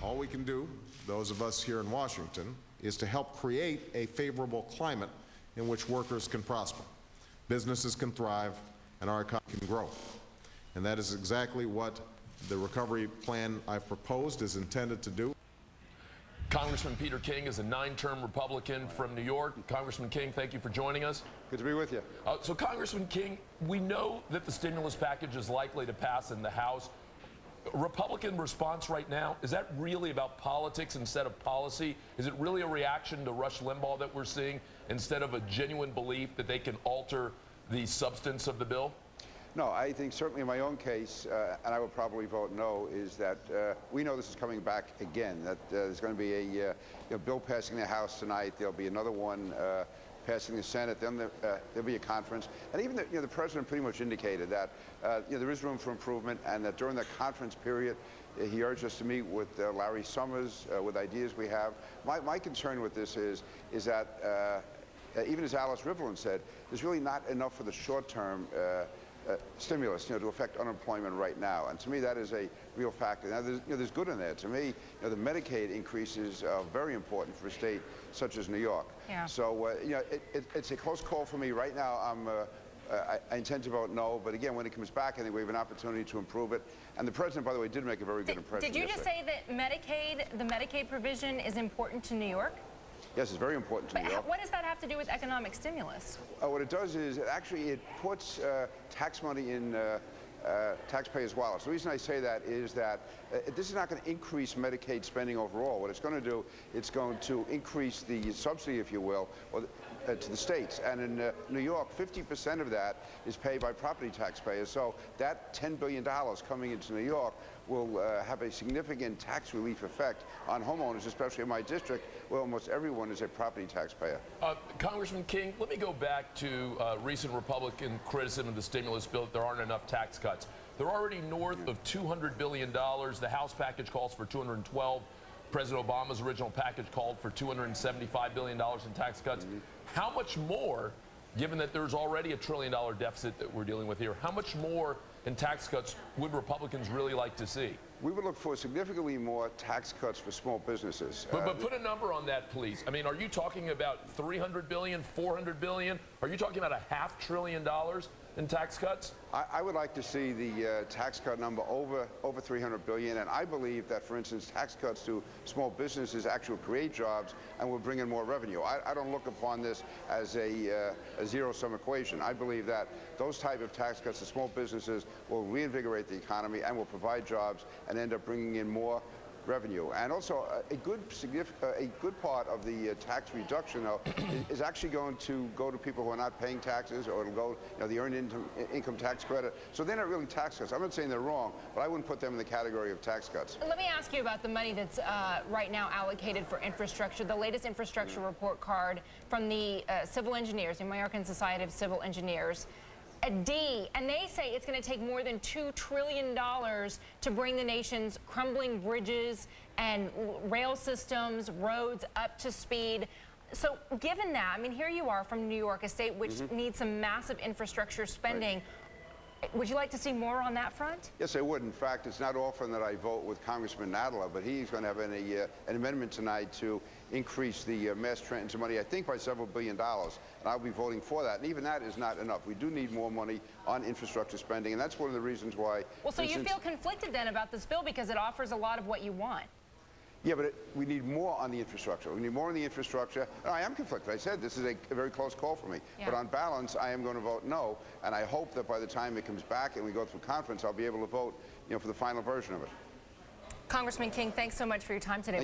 All we can do, those of us here in Washington, is to help create a favorable climate in which workers can prosper, businesses can thrive, and our economy can grow. And that is exactly what the recovery plan I've proposed is intended to do. Congressman Peter King is a 9-term Republican from New York. Congressman King, thank you for joining us. Good to be with you. So, Congressman King, we know that the stimulus package is likely to pass in the House. Republican response right now, is that really about politics instead of policy? Is it really a reaction to Rush Limbaugh that we're seeing instead of a genuine belief that they can alter the substance of the bill? No, I think certainly in my own case, and I would probably vote no, is that we know this is coming back again, that there's going to be a bill passing the House tonight. There'll be another one passing the Senate. Then there'll be a conference. And even the President pretty much indicated that there is room for improvement, and that during the conference period, he urged us to meet with Larry Summers with ideas we have. My concern with this is that even as Alice Rivlin said, there's really not enough for the short-term stimulus, to affect unemployment right now, and to me that is a real factor. Now, there's good in there. To me, the Medicaid increases are very important for a state such as New York. Yeah. So, it's a close call for me right now. I intend to vote no, but again, when it comes back, I think we have an opportunity to improve it. And the president, by the way, did make a very good impression. Did you just say that the Medicaid provision is important to New York? Yes, it's very important to New York. What does that have to do with economic stimulus? What it does is it puts tax money in taxpayers' wallets. The reason I say that is that this is not going to increase Medicaid spending overall. What it's going to do, it's going to increase the subsidy, if you will, to the states. And in New York, 50% of that is paid by property taxpayers. So that $10 billion coming into New York will have a significant tax relief effect on homeowners, especially in my district, where almost everyone is a property taxpayer. Congressman King, let me go back to recent Republican criticism of the stimulus bill that there aren't enough tax cuts. They're already north of $200 billion. The House package calls for $212. President Obama's original package called for $275 billion in tax cuts. How much more, given that there's already a $1 trillion deficit that we're dealing with here, how much more in tax cuts would Republicans really like to see? We would look for significantly more tax cuts for small businesses. But put a number on that, please. I mean, are you talking about $300 billion, $400 billion? Are you talking about $500 billion in tax cuts? I would like to see the tax cut number over $300 billion, and I believe that, for instance, tax cuts to small businesses actually create jobs and will bring in more revenue. I don't look upon this as a zero-sum equation. I believe that those type of tax cuts to small businesses will reinvigorate the economy and will provide jobs and end up bringing in more revenue. And also, a good part of the tax reduction, though, is actually going to go to people who are not paying taxes, or it'll go, the earned income tax credit. So they're not really tax cuts. I'm not saying they're wrong, but I wouldn't put them in the category of tax cuts. Let me ask you about the money that's right now allocated for infrastructure. The latest infrastructure report card from the civil engineers, the American Society of Civil Engineers, a D, and they say it's going to take more than $2 trillion to bring the nation's crumbling bridges and rail systems, roads up to speed. So given that, I mean, here you are from New York, a state which needs some massive infrastructure spending. Right. Would you like to see more on that front? Yes, I would. In fact, it's not often that I vote with Congressman Nadler, but he's going to have an amendment tonight to increase the mass transit money, I think, by several $billions, and I'll be voting for that. And even that is not enough. We do need more money on infrastructure spending, and that's one of the reasons why. Well, so you feel conflicted then about this bill because it offers a lot of what you want. Yeah, but we need more on the infrastructure. We need more on the infrastructure. And I am conflicted. I said this is a very close call for me. Yeah. But on balance, I am going to vote no. And I hope that by the time it comes back and we go through conference, I'll be able to vote, for the final version of it. Congressman King, thanks so much for your time today.